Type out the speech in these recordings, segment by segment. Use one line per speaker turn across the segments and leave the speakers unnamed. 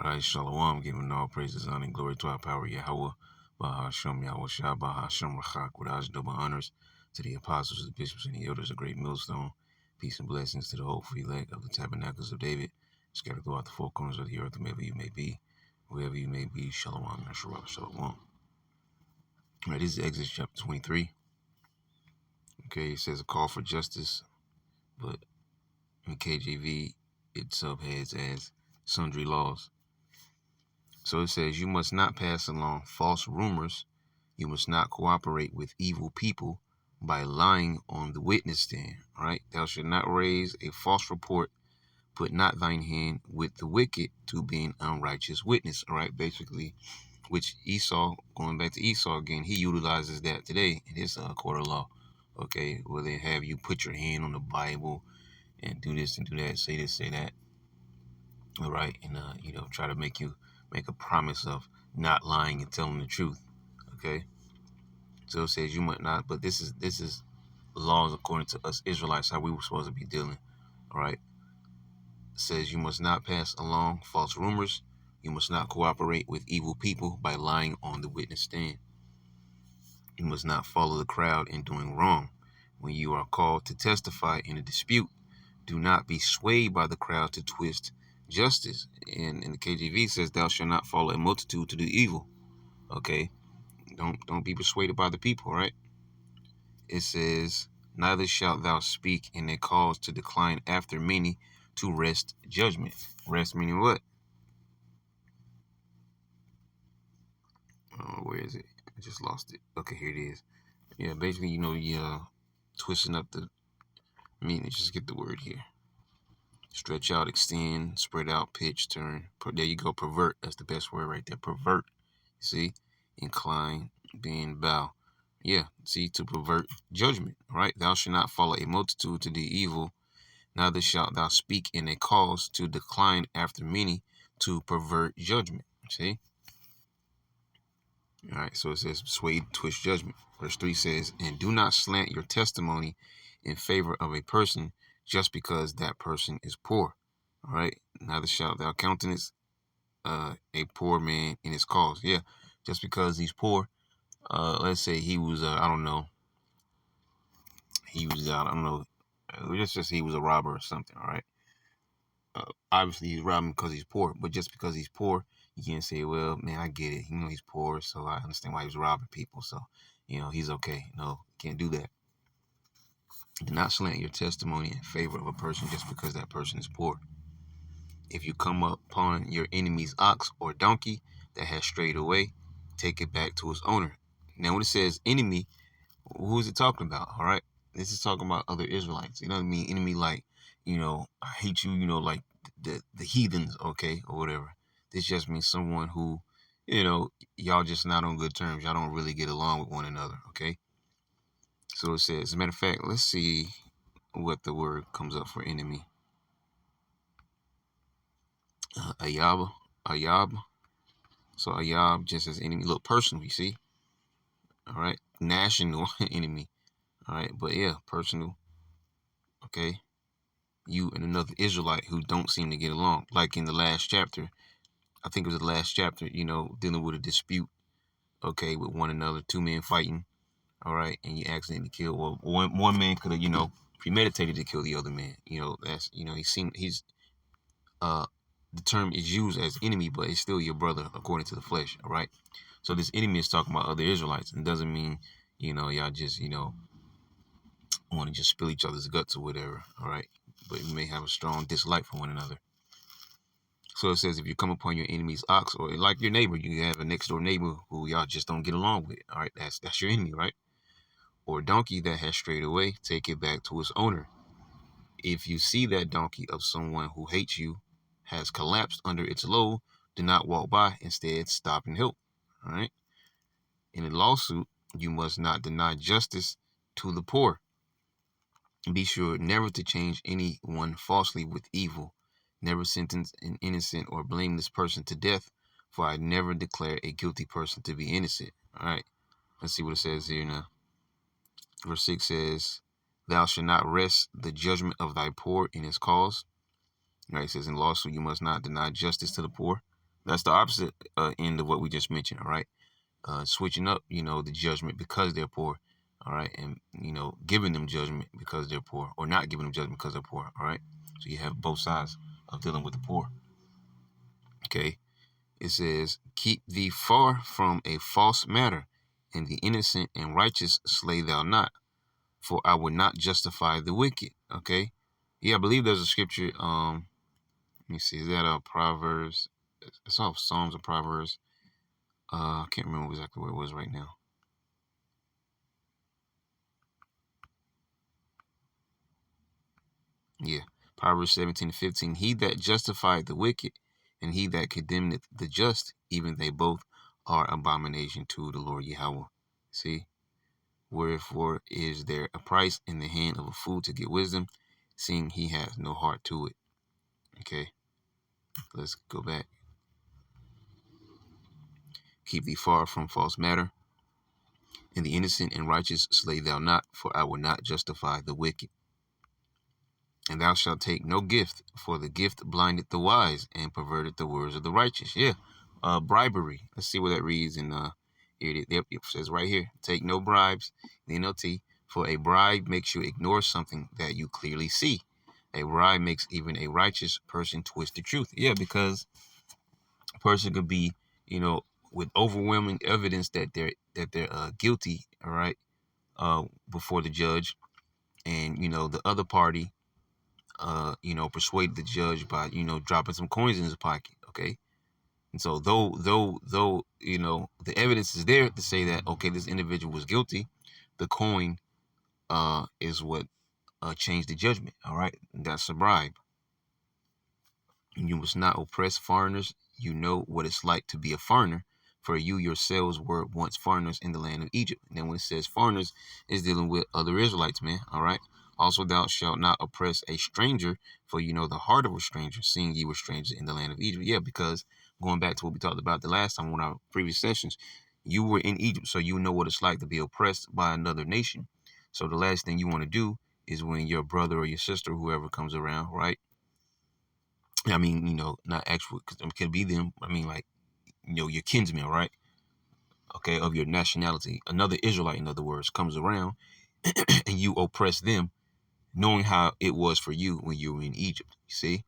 All right, Shalom, giving all praises, honor, and glory to our power, Yahweh, Bahashem, Yahweh Shah, Bahashem, Rachak, with Hajj, double honors to the apostles, the bishops, and the elders, a great millstone. Peace and blessings to the hopeful elect of the tabernacles of David, scattered throughout the four corners of the earth, wherever you may be, wherever you may be. Shalom, Yahshua, Shalom. All right, this is Exodus chapter 23. Okay, it says a call for justice, but in KJV, it subheads as sundry laws. So it says, you must not pass along false rumors. You must not cooperate with evil people by lying on the witness stand. All right. Thou shalt not raise a false report. Put not thine hand with the wicked to be an unrighteous witness. All right. Basically, which Esau, going back to Esau again, he utilizes that today in his court of law. Okay. Where they have you put your hand on the Bible and do this and do that, say this, say that. All right. And, try to make a promise of not lying and telling the truth. Okay. So it says you might not, but this is laws according to us Israelites, how we were supposed to be dealing. All right. It says you must not pass along false rumors. You must not cooperate with evil people by lying on the witness stand. You must not follow the crowd in doing wrong. When you are called to testify in a dispute, do not be swayed by the crowd to twist justice. And the KJV says, thou shalt not follow a multitude to do evil. Okay. Don't be persuaded by the people, right? It says, neither shalt thou speak in a cause to decline after many to wrest judgment. Rest meaning what? Where is it? I just lost it. Okay, here it is. Yeah, basically, twisting up the meaning. Just get the word here. Stretch out, extend, spread out, pitch, turn. There you go, pervert. That's the best word right there. Pervert. See? Incline, bend, bow. Yeah, see, to pervert judgment, right? Thou shalt not follow a multitude to do evil, neither shalt thou speak in a cause to decline after many to pervert judgment. See? All right, so it says sway, twist judgment. Verse 3 says, and do not slant your testimony in favor of a person just because that person is poor. All right, neither shalt thou countenance a poor man in his cause. Yeah, just because he's poor. Let's say he was, I don't know, let's just say he was a robber or something. All right. Obviously he's robbing because he's poor, but just because he's poor, you can't say, well, man, I get it. He's poor, so I understand why he was robbing people. So, he's okay. No, you can't do that. Do not slant your testimony in favor of a person just because that person is poor. If you come upon your enemy's ox or donkey that has strayed away, take it back to its owner. Now, when it says enemy, who is it talking about? All right. This is talking about other Israelites. You know what I mean? Enemy, like, I hate you, like the heathens, okay, or whatever. This just means someone who, y'all just not on good terms. Y'all don't really get along with one another, okay? So it says, as a matter of fact, let's see what the word comes up for enemy. Ayab. So Ayab just as enemy. Look, personal, you see? All right. National enemy. All right. But yeah, personal. Okay. You and another Israelite who don't seem to get along. Like in the last chapter, I think it was the last chapter, dealing with a dispute, okay, with one another, two men fighting, all right, and you accidentally kill. Well, one man could have, premeditated to kill the other man. That's, the term is used as enemy, but it's still your brother according to the flesh, all right? So this enemy is talking about other Israelites, and doesn't mean, y'all just, want to just spill each other's guts or whatever, all right? But you may have a strong dislike for one another. So it says, if you come upon your enemy's ox, or like your neighbor, you have a next door neighbor who y'all just don't get along with. All right, that's your enemy, right? Or donkey that has strayed away, take it back to its owner. If you see that donkey of someone who hates you has collapsed under its load, do not walk by. Instead, stop and help. All right. In a lawsuit, you must not deny justice to the poor. Be sure never to change anyone falsely with evil. Never sentence an innocent or blameless person to death, for I never declare a guilty person to be innocent. All right, let's see what it says here now. Verse 6 says, thou shalt not wrest the judgment of thy poor in his cause. All right, it says in lawsuit, you must not deny justice to the poor. That's the opposite end of what we just mentioned. All right. Switching up, the judgment because they're poor. All right. And, giving them judgment because they're poor, or not giving them judgment because they're poor. All right. So you have both sides of dealing with the poor. Okay. It says, keep thee far from a false matter, and the innocent and righteous slay thou not, for I will not justify the wicked. Okay. Yeah, I believe there's a scripture. Let me see. Is that Proverbs? It's off Psalms or Proverbs. I can't remember exactly where it was right now. Yeah. Proverbs 17:15. He that justified the wicked and he that condemneth the just, even they both are abomination to the Lord Yahweh. See? Wherefore is there a price in the hand of a fool to get wisdom, seeing he has no heart to it? Okay. Let's go back. Keep thee far from false matter, and the innocent and righteous slay thou not, for I will not justify the wicked. And thou shalt take no gift, for the gift blinded the wise and perverted the words of the righteous. Yeah. Bribery. Let's see what that reads in here. It says right here, take no bribes, the NLT, for a bribe makes you ignore something that you clearly see. A bribe makes even a righteous person twist the truth. Yeah, because a person could be, with overwhelming evidence that they're guilty, all right, before the judge, and the other party persuade the judge by, dropping some coins in his pocket. Okay. And so though, the evidence is there to say that, okay, this individual was guilty, the coin is what changed the judgment. All right. And that's a bribe. And you must not oppress foreigners. You know what it's like to be a foreigner, for you yourselves were once foreigners in the land of Egypt. And then when it says foreigners, it's dealing with other Israelites, man. All right. Also, thou shalt not oppress a stranger, for you know the heart of a stranger, seeing ye were strangers in the land of Egypt. Yeah, because going back to what we talked about the last time on our previous sessions, you were in Egypt, so you know what it's like to be oppressed by another nation. So the last thing you want to do is when your brother or your sister, whoever comes around, right? I mean, not actual, because it could be them. I mean, like, your kinsman, right? Okay, of your nationality. Another Israelite, in other words, comes around and you oppress them, knowing how it was for you when you were in Egypt. You see?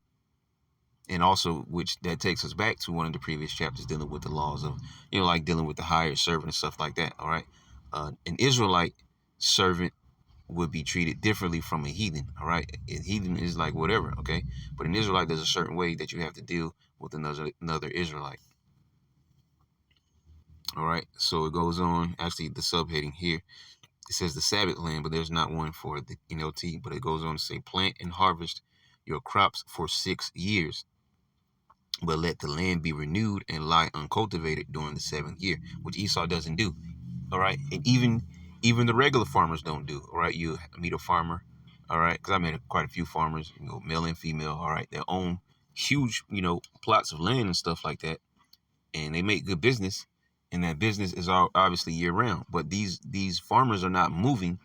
And also, which that takes us back to one of the previous chapters dealing with the laws of, like dealing with the hired servant and stuff like that. All right. An Israelite servant would be treated differently from a heathen. All right. A heathen is like whatever. Okay. But an Israelite, there's a certain way that you have to deal with another Israelite. All right. So it goes on. Actually, the subheading here, it says the Sabbath land, but there's not one for the NLT. But it goes on to say, plant and harvest your crops for 6 years, but let the land be renewed and lie uncultivated during the 7th year, which Esau doesn't do. All right. And even the regular farmers don't do. All right. You meet a farmer. All right. Because I met quite a few farmers, male and female. All right. They own huge, plots of land and stuff like that. And they make good business. And that business is all obviously year round. But these farmers are not moving.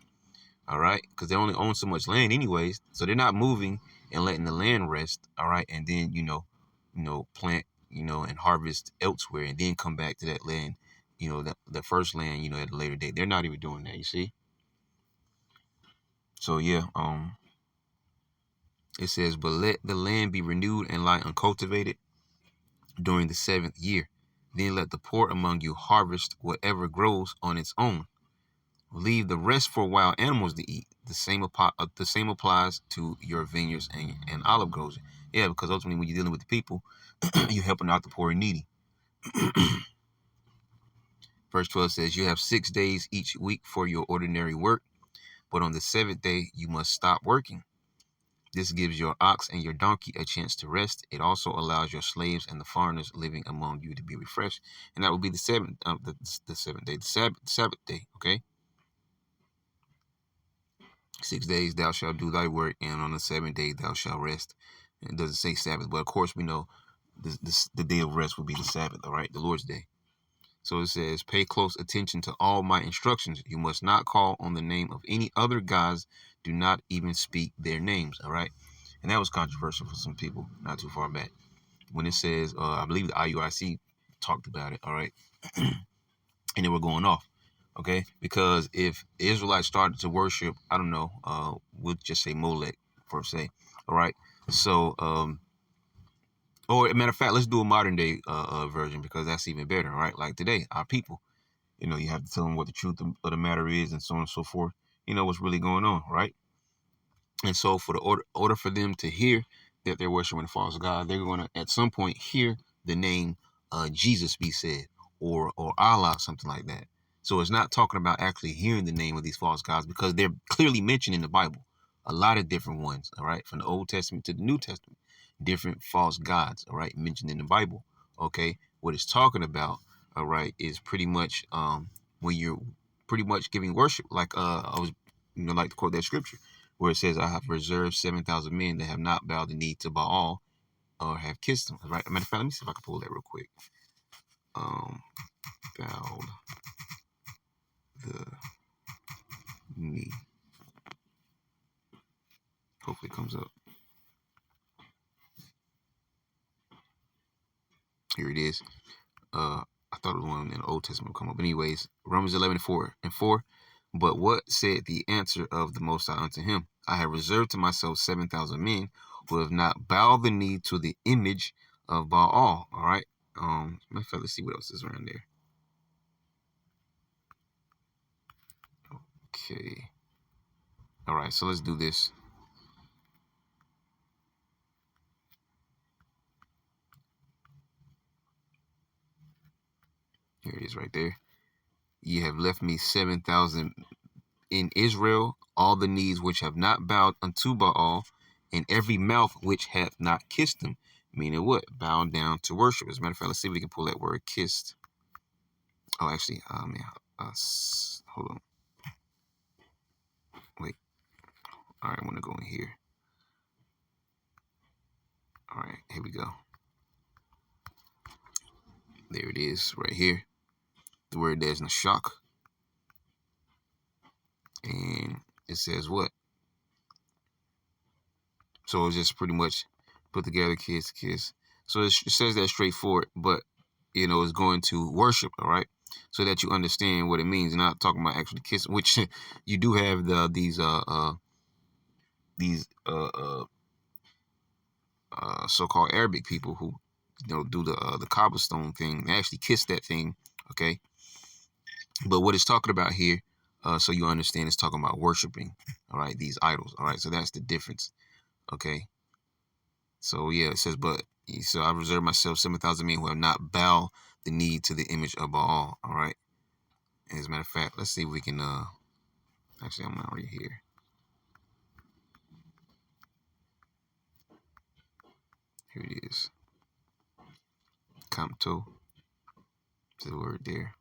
All right. Because they only own so much land anyways. So they're not moving and letting the land rest. All right. And then, plant, and harvest elsewhere and then come back to that land, the first land, at a later date. They're not even doing that, you see? So yeah, it says, but let the land be renewed and lie uncultivated during the 7th year. Then let the poor among you harvest whatever grows on its own. Leave the rest for wild animals to eat. The same applies to your vineyards and olive groves. Yeah, because ultimately when you're dealing with the people, you're helping out the poor and needy. Verse 12 says, you have 6 days each week for your ordinary work, but on the 7th day you must stop working. This gives your ox and your donkey a chance to rest. It also allows your slaves and the foreigners living among you to be refreshed. And that will be the 7th, the 7th day, the Sabbath day, okay? 6 days thou shalt do thy work, and on the 7th day thou shalt rest. It doesn't say Sabbath, but of course we know the day of rest will be the Sabbath, all right, the Lord's day. So it says, pay close attention to all my instructions. You must not call on the name of any other gods. Do not even speak their names, all right? And that was controversial for some people not too far back. when it says, I believe the IUIC talked about it, all right, and they were going off, okay, because if the Israelites started to worship, I don't know, we'll just say Molech per se, all right, so or a matter of fact, let's do a modern day version because that's even better, right? Like today, our people, you have to tell them what the truth of the matter is, and so on and so forth. What's really going on, right? And so for the order for them to hear that they're worshiping a false god, they're going to at some point hear the name Jesus be said, or Allah, something like that. So it's not talking about actually hearing the name of these false gods because they're clearly mentioned in the Bible. A lot of different ones, all right, from the Old Testament to the New Testament, different false gods, all right, mentioned in the Bible. Okay, what it's talking about, all right, is pretty much when you're pretty much giving worship, like I was, like to quote that scripture where it says, I have reserved 7,000 men that have not bowed the knee to Baal or have kissed him. Right? Matter of fact, let me see if I can pull that real quick. Bowed the knee. Hopefully it comes up. Here it is. I thought it was one in the Old Testament would come up. But anyways, Romans 11:4. But what said the answer of the Most High unto him? I have reserved to myself 7,000 men who have not bowed the knee to the image of Baal. All right. Matter of fact, let's see what else is around there. Okay. All right, so let's do this. Here it is right there. Ye have left me 7,000 in Israel, all the knees which have not bowed unto Baal, and every mouth which hath not kissed him. Meaning what? Bowed down to worship. As a matter of fact, let's see if we can pull that word kissed. Oh, actually, hold on. Wait. All right, I want to go in here. All right, here we go. There it is, right here. The word there's nashak. And it says what? So it's just pretty much put together, kiss. So it says that straightforward, but it's going to worship, all right, so that you understand what it means. Not talking about actually kissing, which you do have these so-called Arabic people who do the cobblestone thing. They actually kiss that thing, okay. But what it's talking about here, so you understand, it's talking about worshiping, all right, these idols, all right. So that's the difference, okay. So yeah, it says, but so I reserve myself 7,000 men who have not bowed the knee to the image of Baal. All right. And as a matter of fact, let's see if we can. Actually, I'm not right here. Here it is. Kamto. The word there.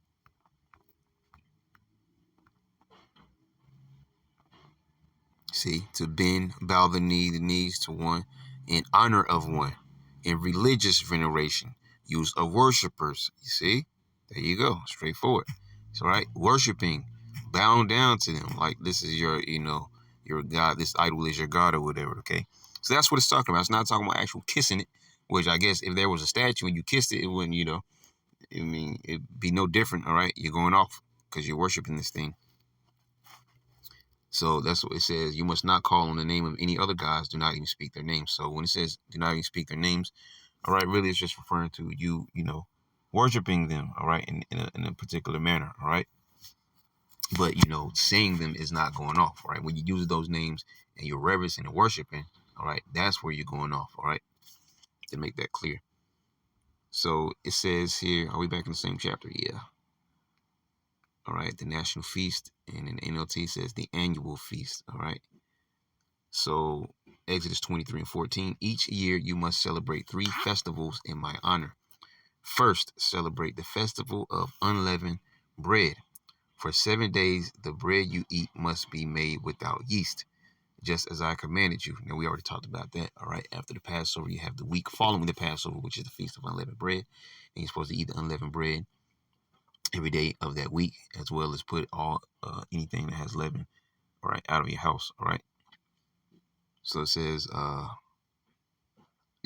See, to bend, bow the knees to one, in honor of one, in religious veneration, use of worshipers. You see, there you go, straightforward. So, right, worshiping, bowing down to them, like this is your God. This idol is your God or whatever. Okay, so that's what it's talking about. It's not talking about actual kissing it, which I guess if there was a statue and you kissed it, it wouldn't, I mean, it'd be no different. All right, you're going off because you're worshiping this thing. So that's what it says. You must not call on the name of any other gods. Do not even speak their names. So when it says do not even speak their names, all right, really it's just referring to you, worshiping them, all right, in a particular manner, all right. But saying them is not going off, all right. When you use those names and you're reverencing and worshiping, all right, that's where you're going off, all right. To make that clear. So it says here, are we back in the same chapter? Yeah. All right, the national feast, and in the NLT says the annual feast, all right. So Exodus 23:14, each year you must celebrate 3 festivals in my honor. First, celebrate the festival of unleavened bread. For 7 days, the bread you eat must be made without yeast, just as I commanded you. Now, we already talked about that, all right? After the Passover, you have the week following the Passover, which is the Feast of Unleavened Bread. And you're supposed to eat the unleavened bread every day of that week, as well as put all anything that has leaven, all right, out of your house, all right? So it says,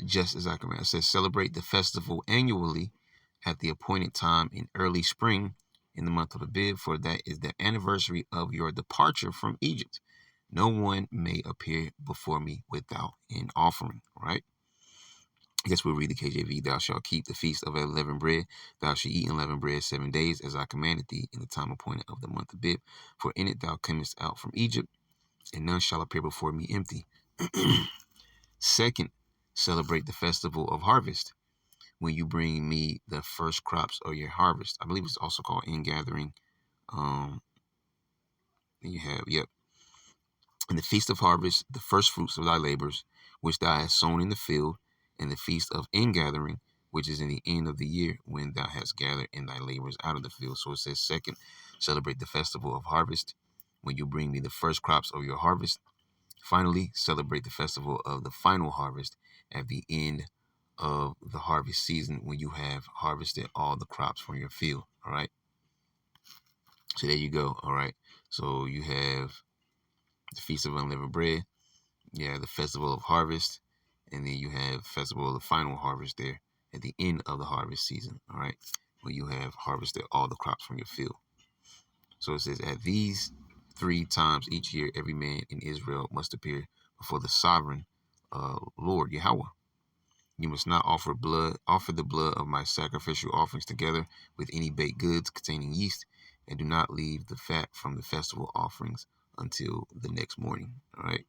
just as I command. It says, celebrate the festival annually at the appointed time in early spring in the month of Abib, for that is the anniversary of your departure from Egypt. No one may appear before me without an offering, right? I guess we'll read the KJV. Thou shalt keep the feast of unleavened bread. Thou shalt eat unleavened bread 7 days, as I commanded thee, in the time appointed of the month of Abib. For in it thou camest out from Egypt, and none shall appear before me empty. Second, celebrate the festival of harvest, when you bring me the first crops of your harvest. I believe it's also called ingathering. And you have, yep. And the feast of harvest, the first fruits of thy labors, which thou hast sown in the field, and the feast of ingathering, which is in the end of the year, when thou hast gathered in thy labors out of the field. So it says, second, celebrate the festival of harvest, when you bring me the first crops of your harvest. Finally, celebrate the festival of the final harvest at the end of the harvest season, when you have harvested all the crops from your field. All right. So there you go. All right. So you have the Feast of Unleavened Bread. Yeah, the Festival of Harvest. And then you have Festival of the Final Harvest there at the end of the harvest season. All right. When you have harvested all the crops from your field. So it says, at these 3 times each year, every man in Israel must appear before the sovereign Lord Yahweh. You must not offer the blood of my sacrificial offerings together with any baked goods containing yeast, and do not leave the fat from the festival offerings until the next morning. All right.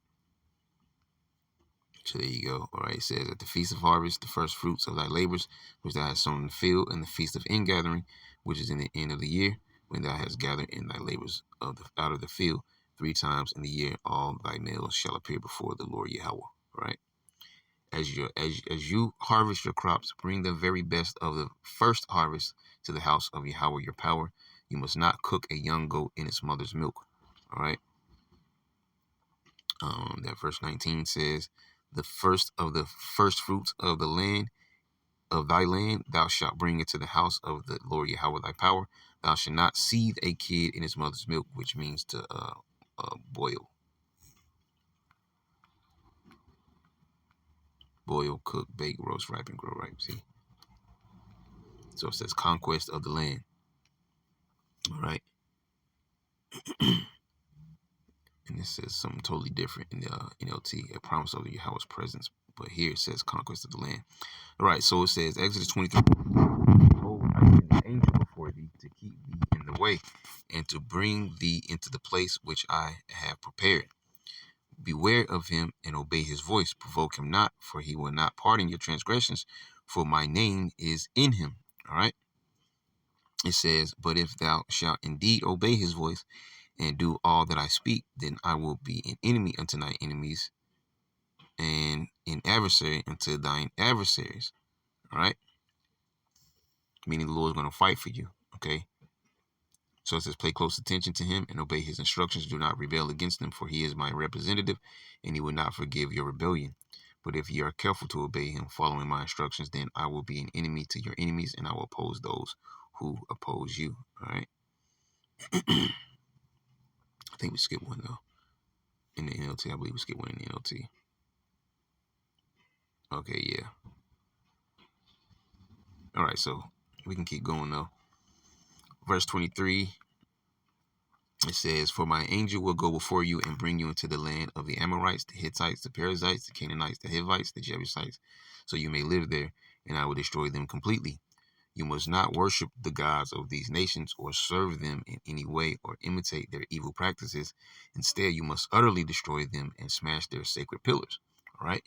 So there you go. All right. It says, at the feast of harvest, the first fruits of thy labors, which thou hast sown in the field, and the feast of ingathering, which is in the end of the year, when thou hast gathered in thy labors out of the field, 3 times in the year, all thy males shall appear before the Lord Yahweh. All right. As you harvest your crops, bring the very best of the first harvest to the house of Yahweh your power. You must not cook a young goat in its mother's milk. All right. That verse 19 says, the first of the first fruits of the land of thy land, thou shalt bring it to the house of the Lord Yahweh thy power. Thou shalt not seethe a kid in his mother's milk, which means to boil. Boil, cook, bake, roast, ripen, grow ripe. See? So it says conquest of the land. All right. And this says something totally different in the NLT, a promise of Yahweh's presence. But here it says conquest of the land. All right, so it says, Exodus 23, behold, I send an angel before thee to keep thee in the way, and to bring thee into the place which I have prepared. Beware of him and obey his voice. Provoke him not, for he will not pardon your transgressions, for my name is in him. All right. It says, but if thou shalt indeed obey his voice and do all that I speak, then I will be an enemy unto thy enemies, and an adversary unto thine adversaries. All right. Meaning the Lord is going to fight for you. Okay. So it says, pay close attention to him and obey his instructions. Do not rebel against him, for he is my representative, and he will not forgive your rebellion. But if ye are careful to obey him, following my instructions, then I will be an enemy to your enemies, and I will oppose those who oppose you. All right. I think we skipped one, though. In the NLT, I believe we skipped one in the NLT. Okay, yeah. All right, so we can keep going, though. Verse 23. It says, for my angel will go before you and bring you into the land of the Amorites, the Hittites, the Perizzites, the Canaanites, the Hivites, the Jebusites, so you may live there, and I will destroy them completely. You must not worship the gods of these nations or serve them in any way or imitate their evil practices. Instead, you must utterly destroy them and smash their sacred pillars. All right.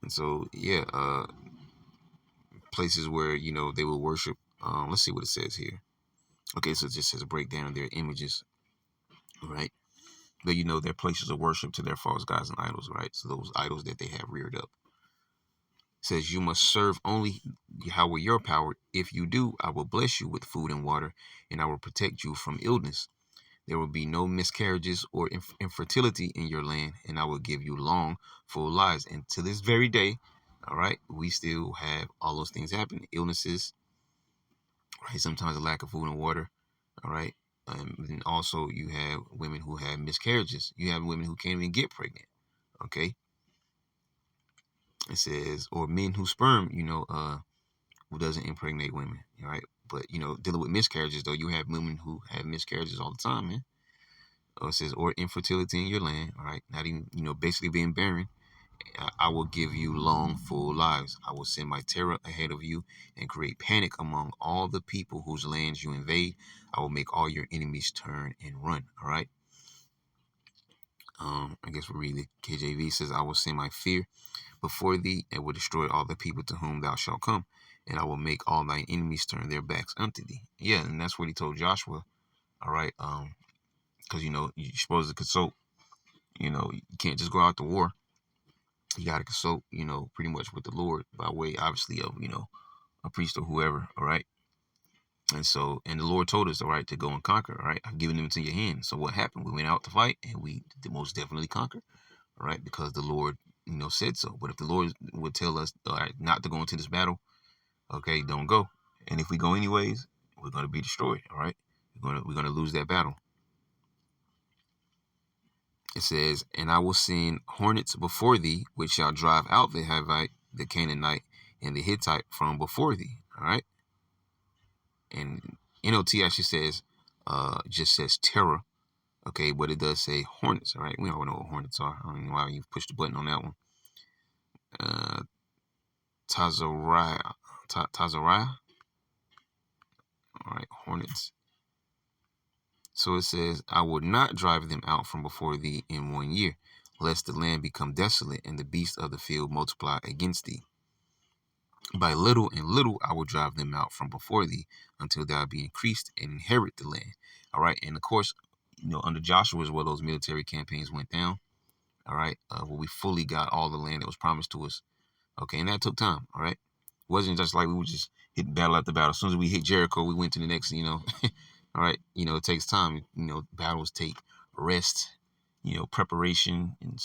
And so, yeah, places where, they will worship. Let's see what it says here. Okay, so it just says a breakdown of their images. All right. But they're places of worship to their false gods and idols, right? So those idols that they have reared up. It says, you must serve only Yahweh your power. If you do, I will bless you with food and water, and I will protect you from illness. There will be no miscarriages or infertility in your land, and I will give you long, full lives. And to this very day, all right, we still have all those things happen. Illnesses, right? Sometimes a lack of food and water, all right? And also you have women who have miscarriages. You have women who can't even get pregnant, okay? It says, or men whose sperm, who doesn't impregnate women, right? But dealing with miscarriages, though, you have women who have miscarriages all the time, man. It says, or infertility in your land, all right? Not even, basically being barren. I will give you long, full lives. I will send my terror ahead of you and create panic among all the people whose lands you invade. I will make all your enemies turn and run, all right? I guess we read the KJV says, I will send my fear before thee and will destroy all the people to whom thou shalt come, and I will make all thine enemies turn their backs unto thee. Yeah, and that's what he told Joshua, all right? Because, you're supposed to consult, you can't just go out to war. You got to consult, pretty much with the Lord by way, obviously, of, a priest or whoever, all right? And the Lord told us, all right, to go and conquer, all right? I've given them into your hand. So what happened? We went out to fight, and we did most definitely conquer, all right? Because the Lord, said so. But if the Lord would tell us, all right, not to go into this battle, okay, don't go. And if we go anyways, we're going to be destroyed, all right? We're gonna lose that battle. It says, and I will send hornets before thee, which shall drive out the Hivite, the Canaanite, and the Hittite from before thee. All right. And NLT actually says, just says terror. Okay, but it does say hornets. All right. We all know what hornets are. I don't know why you pushed the button on that one. Tazariah. Tazariah. All right, hornets. So it says, I will not drive them out from before thee in 1 year, lest the land become desolate and the beasts of the field multiply against thee. By little and little I will drive them out from before thee until thou be increased and inherit the land. All right. And of course, under Joshua is where those military campaigns went down. All right. Where we fully got all the land that was promised to us. Okay. And that took time. All right. It wasn't just like we would just hit battle after battle. As soon as we hit Jericho, we went to the next, all right. It takes time. Battles take rest, preparation and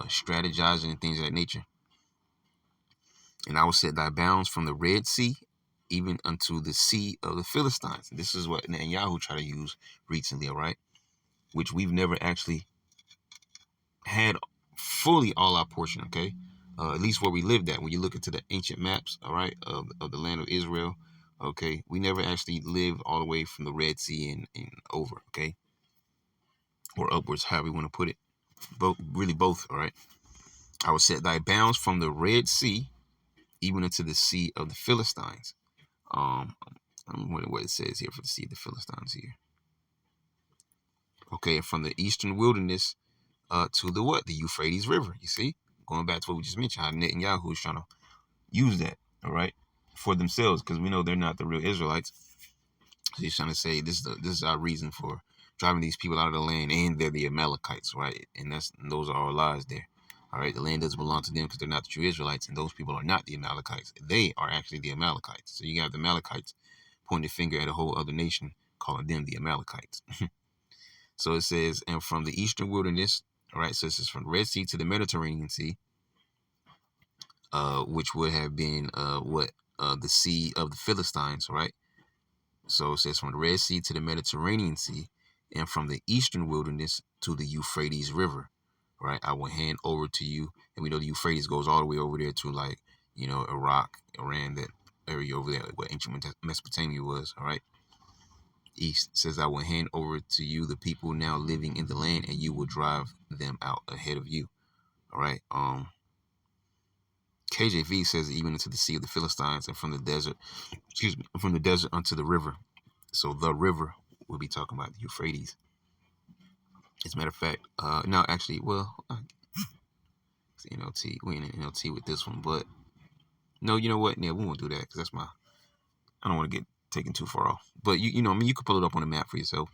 strategizing and things of that nature. And I will set thy bounds from the Red Sea even unto the sea of the Philistines. And this is what Netanyahu tried to use recently, all right? Which we've never actually had fully all our portion, okay? At least where we lived at. When you look into the ancient maps, all right, of the land of Israel, okay? We never actually lived all the way from the Red Sea and over, okay? Or upwards, however you want to put it. Both, all right? I will set thy bounds from the Red Sea even unto the sea of the Philistines. I'm wondering what it says here for the sea of the Philistines here. Okay, and from the eastern wilderness to the what? The Euphrates River. You see? Going back to what we just mentioned, how Netanyahu is trying to use that, all right, for themselves, because we know they're not the real Israelites. So he's trying to say this is our reason for driving these people out of the land, and they're the Amalekites, right? And those are our lies there. All right, the land doesn't belong to them because they're not the true Israelites, and those people are not the Amalekites. They are actually the Amalekites. So you got the Amalekites pointing the finger at a whole other nation, calling them the Amalekites. So it says, and from the eastern wilderness, all right, so this is from the Red Sea to the Mediterranean Sea, which would have been the sea of the Philistines, right? So it says from the Red Sea to the Mediterranean Sea, and from the eastern wilderness to the Euphrates River, right? I will hand over to you, and we know the Euphrates goes all the way over there to Iraq, Iran, that area over there, where ancient Mesopotamia was, all right? East says, I will hand over to you the people now living in the land, and you will drive them out ahead of you. All right. KJV says, even into the sea of the Philistines, and from the desert, from the desert unto the river. So the river, we'll be talking about the Euphrates. As a matter of fact, no, actually, well, it's NLT. We ain't in NLT with this one, but no, you know what? Yeah, we won't do that because I don't want to get taken too far off. But you could pull it up on the map for yourself.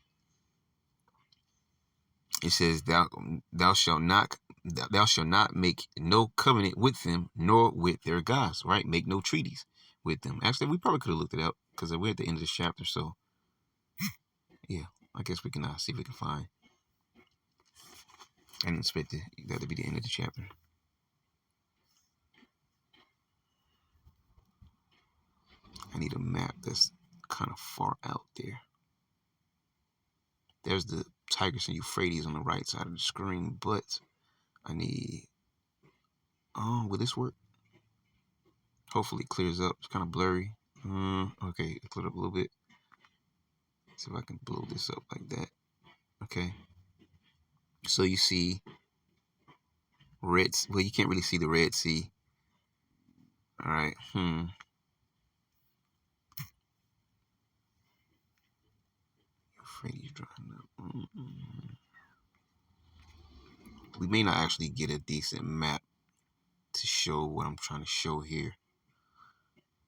It says, thou shalt not make no covenant with them, nor with their gods, right? Make no treaties with them. Actually, we probably could have looked it up because we're at the end of this chapter. So, yeah, I guess we can see if we can find. I didn't expect that to be the end of the chapter. I need a map that's kind of far out there. There's the Tigris and Euphrates on the right side of the screen, but I need Will this work? Hopefully it clears up. It's kind of blurry. Okay, it cleared up a little bit. See if I can blow this up like that. Okay. So you see Red. Well, you can't really see the Red Sea. All right. Euphrates drying up. We may not actually get a decent map to show what I'm trying to show here.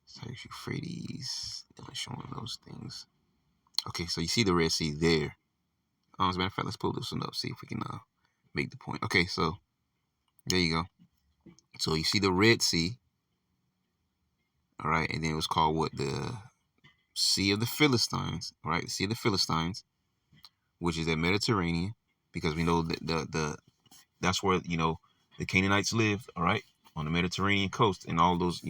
So Euphrates, showing those things. Okay, so you see the Red Sea there. As a matter of fact, let's pull this one up, see if we can make the point. Okay, so there you go. So you see the Red Sea. All right, and then it was called what? The Sea of the Philistines. All right, the Sea of the Philistines, which is the Mediterranean, because we know that that's where the Canaanites lived. All right, on the Mediterranean coast, and all those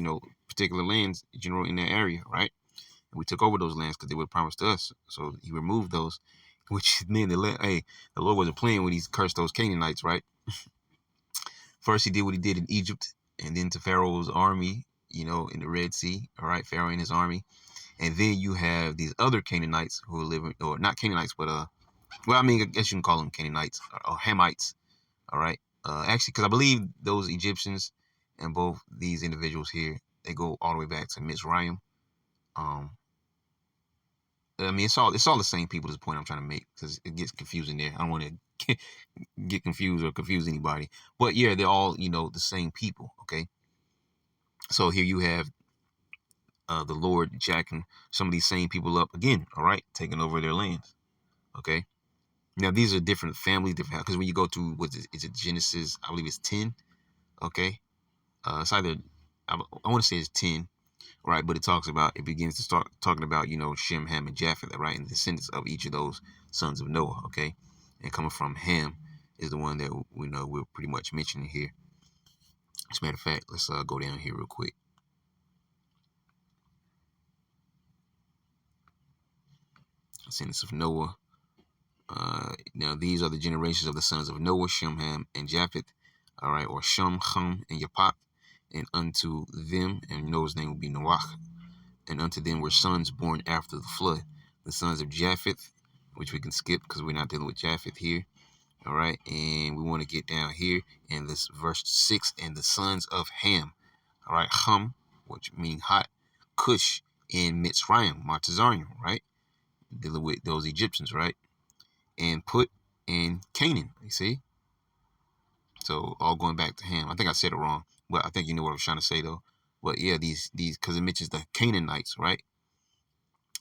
particular lands, general in that area. Right, and we took over those lands because they were promised to us. So he removed those, which meant the Lord wasn't playing when he cursed those Canaanites. Right. First, he did what he did in Egypt, and then to Pharaoh's army, in the Red Sea. All right, Pharaoh and his army. And then you have these other Canaanites who are living, or not Canaanites, but well, I mean, I guess you can call them Canaanites or Hamites. All right, actually, because I believe those Egyptians and both these individuals here, they go all the way back to Mizraim. I mean, it's all the same people. Is the point I'm trying to make, because it gets confusing there. I don't want to get confused or confuse anybody, but yeah, they're all the same people. Okay, so here you have the Lord jacking some of these same people up again. All right, taking over their lands. Okay. Now these are different families, different, because when you go to is it Genesis? I believe it's 10. Okay, it's either I want to say it's 10, right? But it begins to start talking about Shem, Ham, and Japheth, right, and the descendants of each of those sons of Noah. Okay, and coming from Ham is the one that we're pretty much mentioning here. As a matter of fact, let's go down here real quick. Descendants of Noah. Now these are the generations of the sons of Noah, Shem, Ham, and Japheth. All right, or Shem, Ham, and Japheth. And unto them, and Noah's name will be Noah, and unto them were sons born after the flood. The sons of Japheth, which we can skip because we're not dealing with Japheth here. All right, and we want to get down here in this verse 6, and the sons of Ham. All right, Ham, which means hot, Cush, and Mitzrayim, Martazarium, right? Dealing with those Egyptians, right? And Put in Canaan, you see? So all going back to Ham. I think I said it wrong, but I think you know what I was trying to say though. But yeah, these because it mentions the Canaanites, right?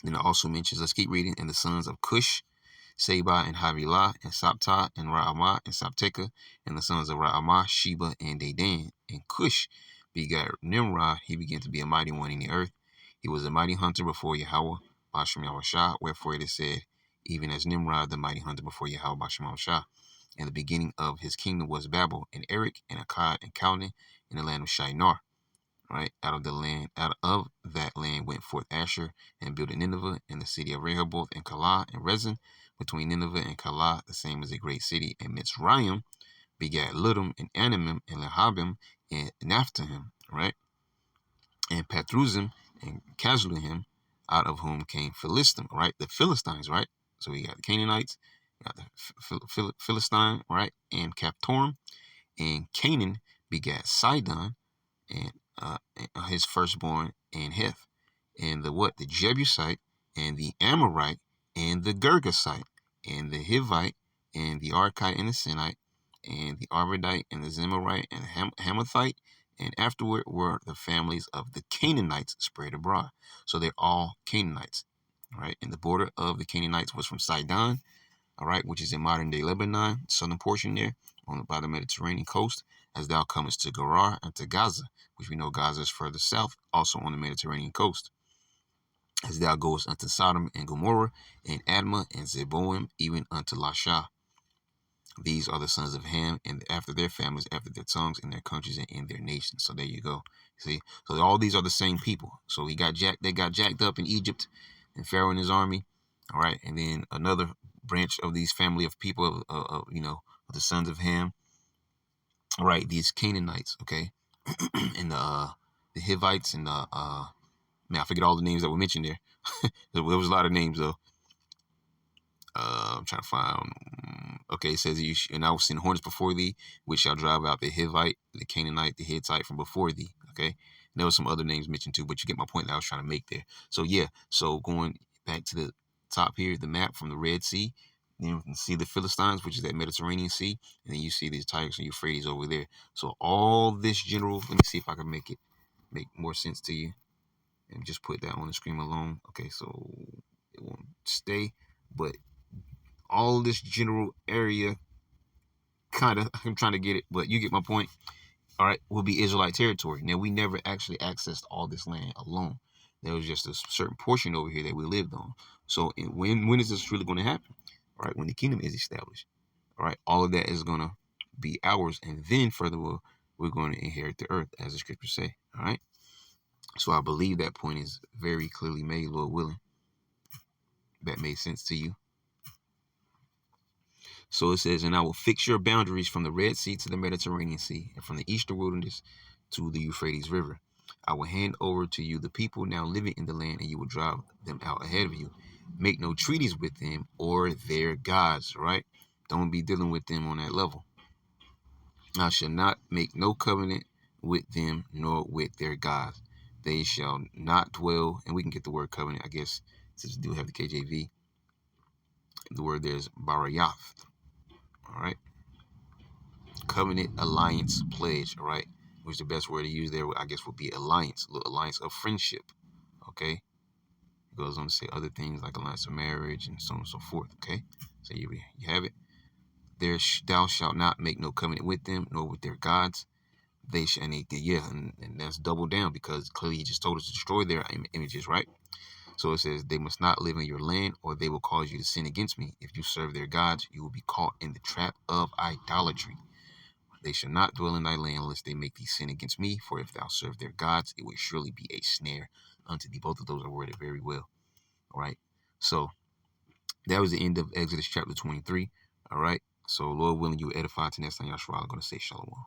Then it also mentions, let's keep reading, and the sons of Cush, Seba and Havilah and Sapta and Ra'amah and Sapteka, and the sons of Ra'amah, Sheba and Dedan. And Cush begat Nimrod. He began to be a mighty one in the earth. He was a mighty hunter before Yahweh, Bashem Yahushua. Wherefore it is said, even as Nimrod, the mighty hunter before Yahweh, Bashem Yahushua. And the beginning of his kingdom was Babel and Erech and Akkad and Calneh in the land of Shinar. Right, out of that land went forth Asher and built Nineveh and the city of Rehoboth and Calah and Rezin. Between Nineveh and Calah, the same as a great city. And Mitzrayim begat Ludum and Anamim and Lehabim and Naphtahim, right? And Patruzim and Casluhim, out of whom came Philistim, right? The Philistines, right? So we got the Canaanites, we got the Philistine, right? And Captorim. And Canaan begat Sidon and his firstborn, and Heth, and the Jebusite, and the Amorite, and the Girgasite, and the Hivite, and the Archite, and the Sinite, and the Arvadite, and the Zemarite, and the Hamathite, and afterward were the families of the Canaanites spread abroad. So they're all Canaanites, right? And the border of the Canaanites was from Sidon, all right, which is in modern day Lebanon, southern portion there, by the Mediterranean coast, as thou comest to Gerar and to Gaza, which we know Gaza is further south, also on the Mediterranean coast, as thou goest unto Sodom and Gomorrah, and Admah and Zeboim, even unto Lasha. These are the sons of Ham, and after their families, after their tongues, in their countries, and in their nations. So there you go. See, so all these are the same people. So they got jacked up in Egypt, and Pharaoh and his army. All right, and then another branch of these family of people, of the sons of Ham. All right, these Canaanites. Okay, and the Hivites and the man, I forget all the names that were mentioned there. There was a lot of names though. I'm trying to find. Okay, it says, and I will send hornets before thee, which shall drive out the Hivite, the Canaanite, the Hittite from before thee. Okay, and there were some other names mentioned too, but you get my point that I was trying to make there. So yeah, so going back to the top here, the map from the Red Sea, you can see the Philistines, which is that Mediterranean Sea, and then you see these Tigris and Euphrates over there. So all this general, let me see if I can make more sense to you, and just put that on the screen alone. Okay, so it won't stay, but all this general area, kind of, I'm trying to get it, but you get my point. All right, will be Israelite territory. Now, we never actually accessed all this land alone. There was just a certain portion over here that we lived on. So when is this really going to happen? All right, when the kingdom is established. All right, all of that is going to be ours. And then furthermore, we're going to inherit the earth, as the scriptures say. All right. So I believe that point is very clearly made, Lord willing. That made sense to you. So it says, and I will fix your boundaries from the Red Sea to the Mediterranean Sea, and from the eastern wilderness to the Euphrates River. I will hand over to you the people now living in the land, and you will drive them out ahead of you. Make no treaties with them or their gods, right? Don't be dealing with them on that level. I shall not make no covenant with them nor with their gods. They shall not dwell, and we can get the word covenant, I guess, since we do have the KJV. The word there is barayath, all right? Covenant, alliance, pledge, all right? Which the best word to use there, I guess, would be alliance, a little alliance of friendship, okay? It goes on to say other things like alliance of marriage and so on and so forth, okay? So you have it. Thou shalt not make no covenant with them, nor with their gods. They shall, and that's double down, because clearly he just told us to destroy their images, right? So it says, they must not live in your land, or they will cause you to sin against me. If you serve their gods, you will be caught in the trap of idolatry. They shall not dwell in thy land, unless they make thee sin against me. For if thou serve their gods, it will surely be a snare unto thee. Both of those are worded very well. All right. So that was the end of Exodus chapter 23. All right. So Lord willing, you edify to next time. Yahshua, I'm going to say shalom.